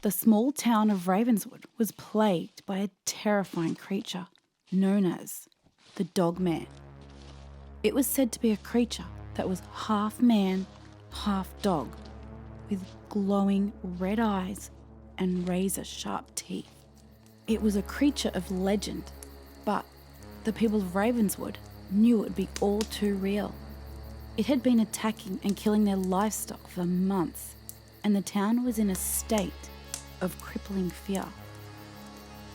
The small town of Ravenswood was plagued by a terrifying creature known as the Dogman. It was said to be a creature that was half man, half dog, with glowing red eyes and razor-sharp teeth. It was a creature of legend, but the people of Ravenswood knew it would be all too real. It had been attacking and killing their livestock for months, and the town was in a state of crippling fear.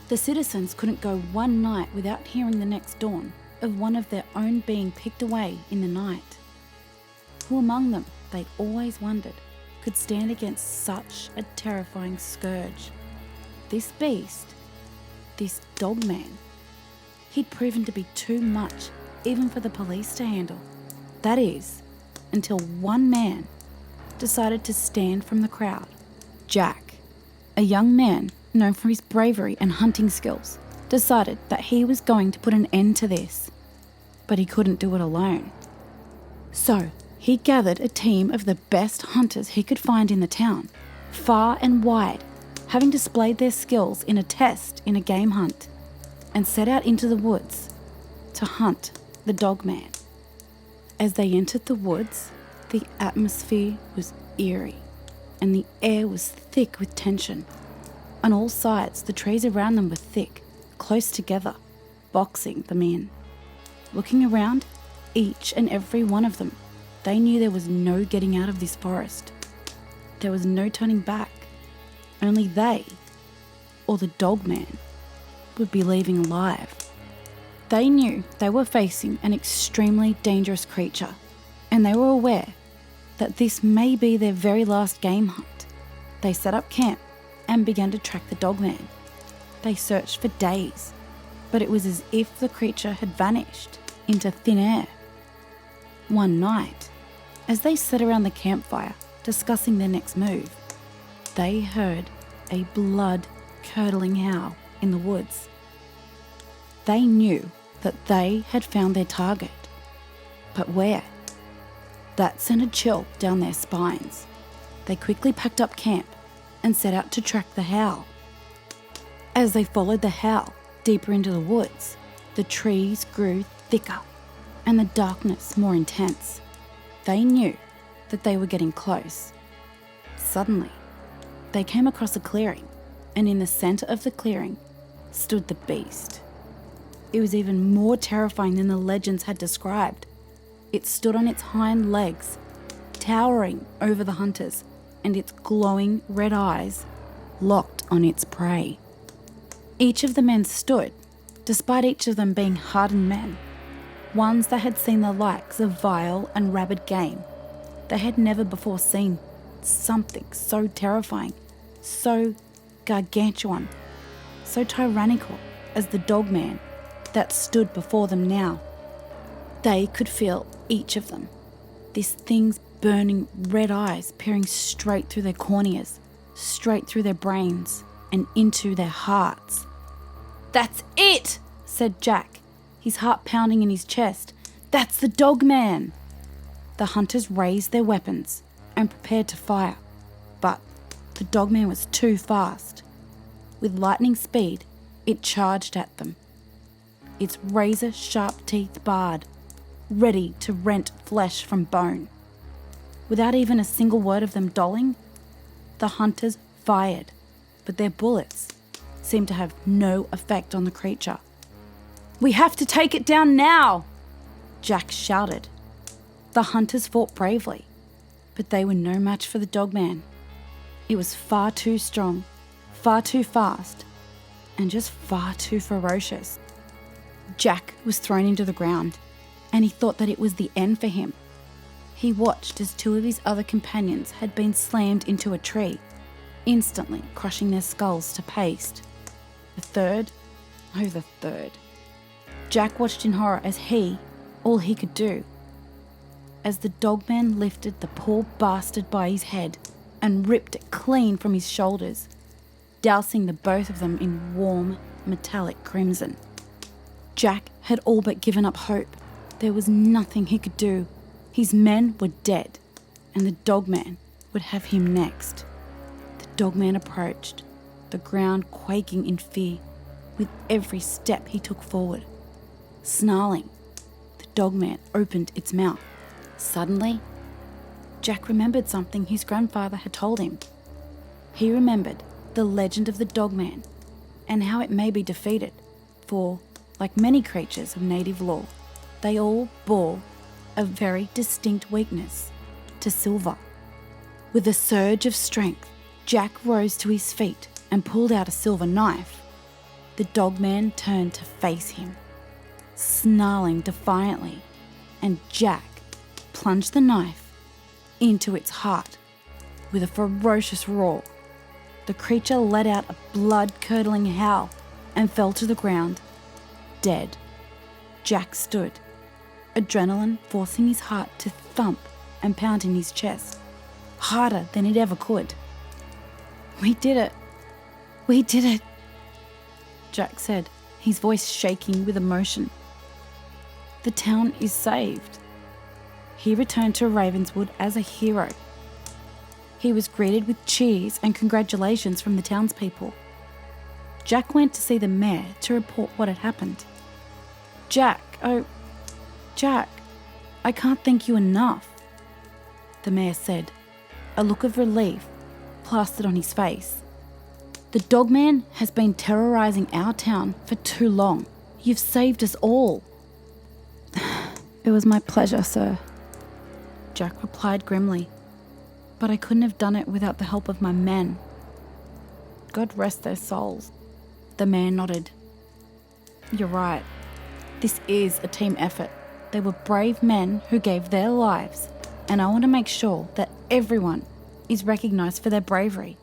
The citizens couldn't go one night without hearing the next dawn of one of their own being picked away in the night. Who among them, they always wondered, could stand against such a terrifying scourge? This beast, this Dogman, he'd proven to be too much even for the police to handle. That is, until one man decided to stand from the crowd. Jack, a young man known for his bravery and hunting skills, decided that he was going to put an end to this. But he couldn't do it alone. So he gathered a team of the best hunters he could find in the town, far and wide, having displayed their skills in a test in a game hunt, and set out into the woods to hunt the Dogman. As they entered the woods, the atmosphere was eerie, and the air was thick with tension. On all sides, the trees around them were thick, close together, boxing them in. Looking around, each and every one of them, they knew there was no getting out of this forest. There was no turning back. Only they, or the Dogman, would be leaving alive. They knew they were facing an extremely dangerous creature, and they were aware that this may be their very last game hunt. They set up camp and began to track the Dogman. They searched for days, but it was as if the creature had vanished into thin air. One night, as they sat around the campfire discussing their next move, they heard a blood-curdling howl in the woods. They knew that they had found their target, but where? That sent a chill down their spines. They quickly packed up camp and set out to track the howl. As they followed the howl deeper into the woods, the trees grew thicker and the darkness more intense. They knew that they were getting close. Suddenly, they came across a clearing, and in the centre of the clearing stood the beast. It was even more terrifying than the legends had described. It stood on its hind legs, towering over the hunters, and its glowing red eyes locked on its prey. Each of the men stood, despite each of them being hardened men, ones that had seen the likes of vile and rabid game. They had never before seen something so terrifying, so gargantuan, so tyrannical as the Dogman that stood before them now. They could feel each of them, this thing's burning red eyes peering straight through their corneas, straight through their brains, and into their hearts. "That's it!" said Jack, his heart pounding in his chest. "That's the Dogman!" The hunters raised their weapons and prepared to fire, but the Dogman was too fast. With lightning speed, it charged at them, its razor-sharp teeth bared, ready to rent flesh from bone. Without even a single word of them dulling, the hunters fired, but their bullets seemed to have no effect on the creature. "We have to take it down now!" Jack shouted. The hunters fought bravely, but they were no match for the Dogman. It was far too strong, far too fast, and just far too ferocious. Jack was thrown into the ground, and he thought that it was the end for him. He watched as two of his other companions had been slammed into a tree, instantly crushing their skulls to paste. The third. Jack watched in horror as all he could do, as the Dogman lifted the poor bastard by his head and ripped it clean from his shoulders, dousing the both of them in warm, metallic crimson. Jack had all but given up hope. There was nothing he could do. His men were dead, and the Dogman would have him next. The Dogman approached, the ground quaking in fear with every step he took forward. Snarling, the Dogman opened its mouth. Suddenly, Jack remembered something his grandfather had told him. He remembered the legend of the Dogman and how it may be defeated, for, like many creatures of native lore, they all bore a very distinct weakness to silver. With a surge of strength, Jack rose to his feet and pulled out a silver knife. The Dogman turned to face him, snarling defiantly, and Jack plunged the knife into its heart. With a ferocious roar, the creature let out a blood-curdling howl and fell to the ground, dead. Jack stood, adrenaline forcing his heart to thump and pound in his chest, harder than it ever could. "We did it! We did it!" Jack said, his voice shaking with emotion. "The town is saved." He returned to Ravenswood as a hero. He was greeted with cheers and congratulations from the townspeople. Jack went to see the mayor to report what had happened. Jack, I can't thank you enough," the mayor said, a look of relief plastered on his face. "The Dogman has been terrorizing our town for too long. You've saved us all." "It was my pleasure, sir," Jack replied grimly, "but I couldn't have done it without the help of my men." "God rest their souls," the mayor nodded. "You're right. This is a team effort. They were brave men who gave their lives, and I want to make sure that everyone is recognised for their bravery.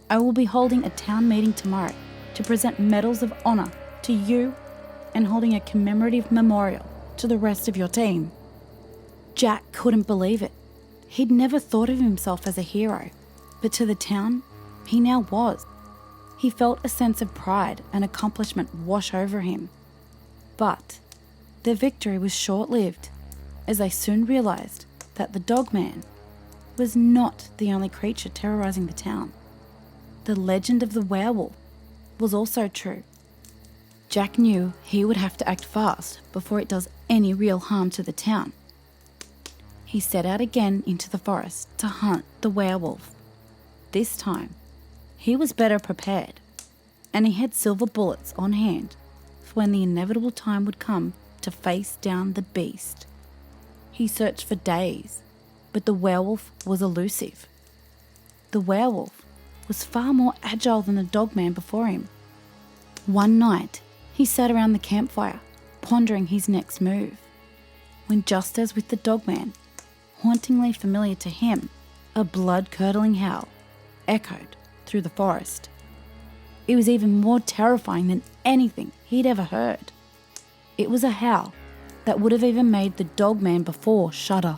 I will be holding a town meeting tomorrow to present medals of honour to you and holding a commemorative memorial to the rest of your team." Jack couldn't believe it. He'd never thought of himself as a hero, but to the town, he now was. He felt a sense of pride and accomplishment wash over him. But their victory was short-lived, as they soon realised that the Dogman was not the only creature terrorising the town. The legend of the werewolf was also true. Jack knew he would have to act fast before it does any real harm to the town. He set out again into the forest to hunt the werewolf. This time, he was better prepared, and he had silver bullets on hand for when the inevitable time would come to face down the beast. He searched for days, but the werewolf was elusive. The werewolf was far more agile than the Dogman before him. One night, he sat around the campfire, pondering his next move, when just as with the Dogman, hauntingly familiar to him, a blood-curdling howl echoed through the forest. It was even more terrifying than anything he'd ever heard. It was a howl that would have even made the Dogman before shudder.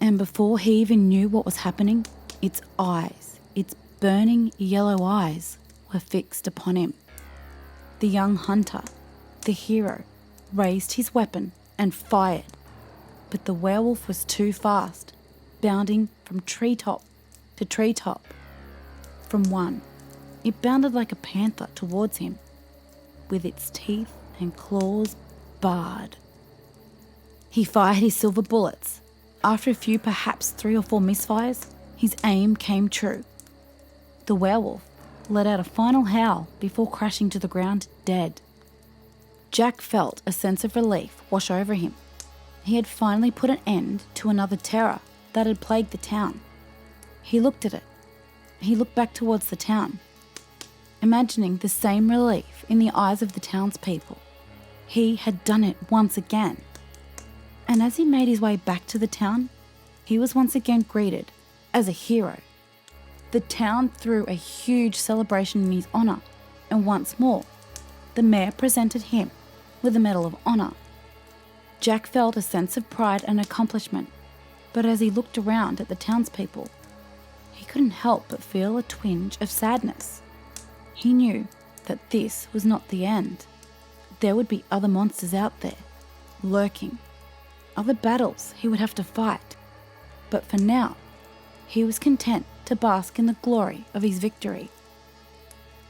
And before he even knew what was happening, its eyes, its burning yellow eyes, were fixed upon him. The young hunter, the hero, raised his weapon and fired, but the werewolf was too fast, bounding from treetop to treetop. From one, it bounded like a panther towards him, with its teeth and claws bared. He fired his silver bullets. After a few, perhaps 3 or 4 misfires, his aim came true. The werewolf let out a final howl before crashing to the ground dead. Jack felt a sense of relief wash over him. He had finally put an end to another terror that had plagued the town. He looked at it. He looked back towards the town, imagining the same relief in the eyes of the townspeople. He had done it once again. And as he made his way back to the town, he was once again greeted as a hero. The town threw a huge celebration in his honour, and once more, the mayor presented him with a Medal of Honour. Jack felt a sense of pride and accomplishment, but as he looked around at the townspeople, he couldn't help but feel a twinge of sadness. He knew that this was not the end. There would be other monsters out there, lurking, other battles he would have to fight, but for now, he was content to bask in the glory of his victory.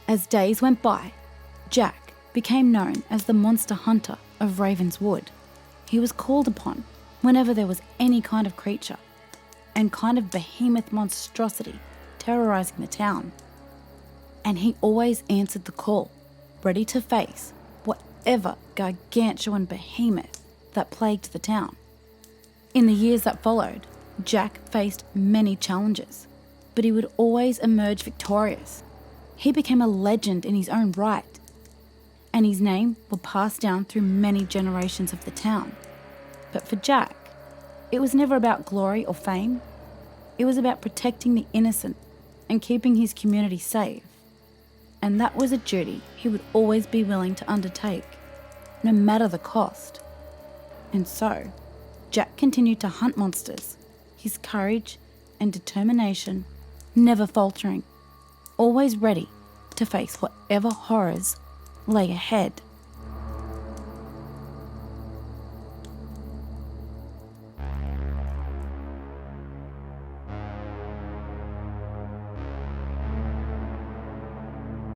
As days went by, Jack became known as the Monster Hunter of Ravenswood. He was called upon whenever there was any kind of creature and kind of behemoth monstrosity terrorizing the town. And he always answered the call, ready to face whatever gargantuan behemoth that plagued the town. In the years that followed, Jack faced many challenges, but he would always emerge victorious. He became a legend in his own right, and his name would pass down through many generations of the town. But for Jack, it was never about glory or fame. It was about protecting the innocent and keeping his community safe. And that was a duty he would always be willing to undertake, no matter the cost. And so, Jack continued to hunt monsters, his courage and determination never faltering, always ready to face whatever horrors lay ahead.